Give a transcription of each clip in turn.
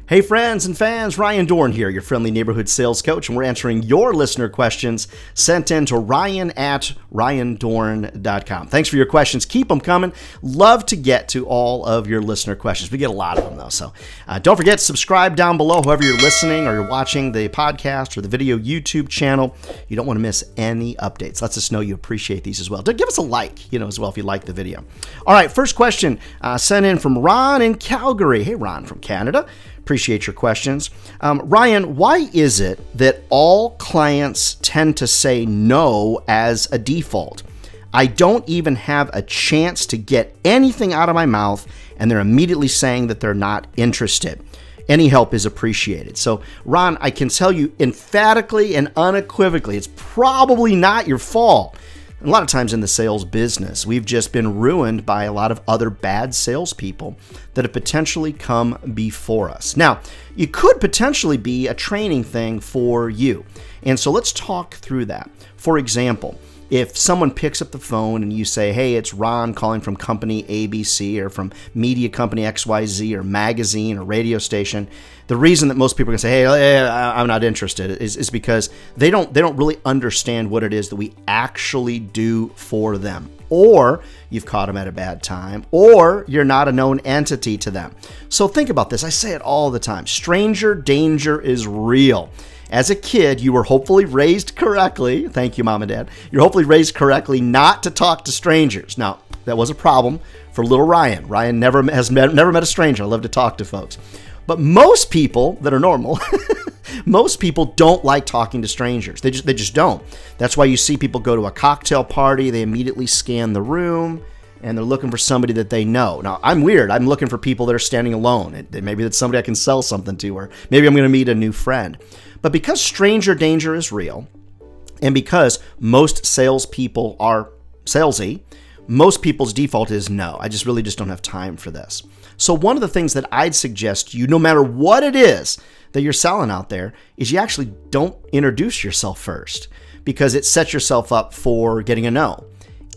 Hey friends and fans, Ryan Dohrn here, your friendly neighborhood sales coach, and we're answering your listener questions sent in to ryan@ryandohrn.com. Thanks for your questions. Keep them coming. Love to get to all of your listener questions. We get a lot of them though, so don't forget to subscribe down below, whoever you're listening or you're watching the podcast or the video YouTube channel. You don't want to miss any updates. Lets us know you appreciate these as well. Give us a like, as well if you like the video. All right, first question sent in from Ron in Calgary. Hey, Ron from Canada. Appreciate your questions. Ryan, why is it that all clients tend to say no as a default? I don't even have a chance to get anything out of my mouth, and they're immediately saying that they're not interested. Any help is appreciated. So, Ron, I can tell you emphatically and unequivocally, it's probably not your fault. A lot of times in the sales business, we've just been ruined by a lot of other bad salespeople that have potentially come before us. Now, it could potentially be a training thing for you. And so let's talk through that. For example, if someone picks up the phone and you say, hey, it's Ron calling from company ABC or from media company XYZ or magazine or radio station, the reason that most people are going to say, hey, I'm not interested is because they don't really understand what it is that we actually do for them. Or you've caught them at a bad time, or you're not a known entity to them. So think about this. I say it all the time. Stranger danger is real. As a kid, you were hopefully raised correctly. Thank you, Mom and Dad. You're hopefully raised correctly not to talk to strangers. Now, that was a problem for little Ryan. Ryan never met a stranger. I love to talk to folks. But most people that are normal, most people don't like talking to strangers. They just don't. That's why you see people go to a cocktail party. They immediately scan the room, and they're looking for somebody that they know. Now, I'm weird. I'm looking for people that are standing alone. Maybe that's somebody I can sell something to, or maybe I'm going to meet a new friend. But because stranger danger is real, and because most salespeople are salesy, most people's default is no. I really don't have time for this. So one of the things that I'd suggest to you, no matter what it is that you're selling out there, is you actually don't introduce yourself first, because it sets yourself up for getting a no.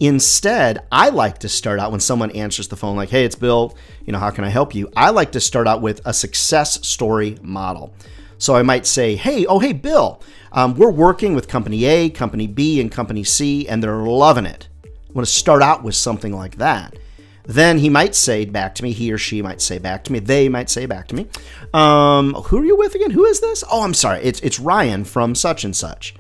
Instead, I like to start out when someone answers the phone like, hey, it's Bill, how can I help you? I like to start out with a success story model. So I might say, hey, Bill, we're working with company A, company B, and company C, and they're loving it. I want to start out with something like that. Then he might say back to me, he or she might say back to me, they might say back to me, who are you with again? Who is this? Oh, I'm sorry. It's Ryan from such and such.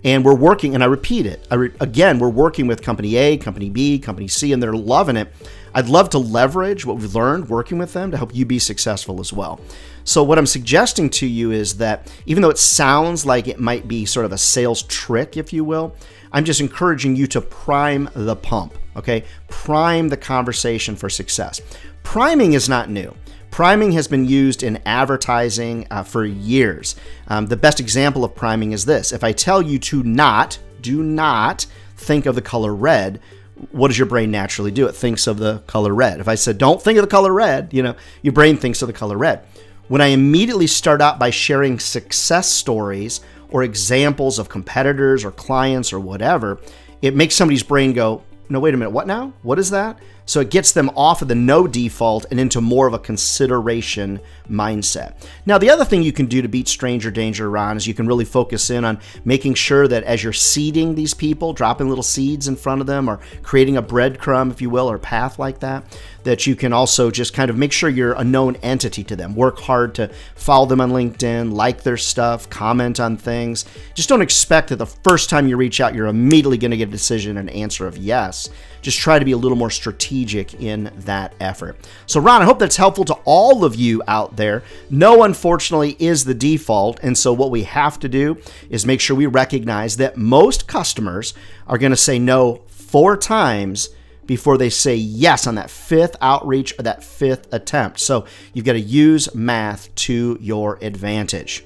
And we're working, and I repeat it. Again, we're working with company A, company B, company C, and they're loving it. I'd love to leverage what we've learned working with them to help you be successful as well. So what I'm suggesting to you is that even though it sounds like it might be sort of a sales trick, if you will, I'm just encouraging you to prime the pump, okay? Prime the conversation for success. Priming is not new. Priming has been used in advertising for years. The best example of priming is this. If I tell you to do not think of the color red, what does your brain naturally do? It thinks of the color red. If I said, don't think of the color red, your brain thinks of the color red. When I immediately start out by sharing success stories or examples of competitors or clients or whatever, it makes somebody's brain go, no, wait a minute, what now? What is that? So it gets them off of the no default and into more of a consideration mindset. Now, the other thing you can do to beat stranger danger, Ron, is you can really focus in on making sure that as you're seeding these people, dropping little seeds in front of them or creating a breadcrumb, if you will, or path like that, that you can also just kind of make sure you're a known entity to them. Work hard to follow them on LinkedIn, like their stuff, comment on things. Just don't expect that the first time you reach out, you're immediately going to get a decision and answer of yes. Just try to be a little more strategic in that effort. So Ron, I hope that's helpful to all of you out there. No, unfortunately, is the default. And so what we have to do is make sure we recognize that most customers are going to say no 4 times before they say yes on that 5th outreach or that 5th attempt. So you've got to use math to your advantage.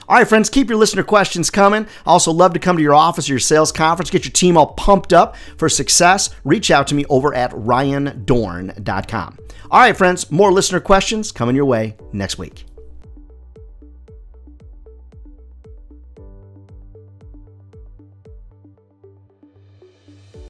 All right, friends, keep your listener questions coming. I also love to come to your office or your sales conference, get your team all pumped up for success. Reach out to me over at ryandohrn.com. All right, friends, more listener questions coming your way next week.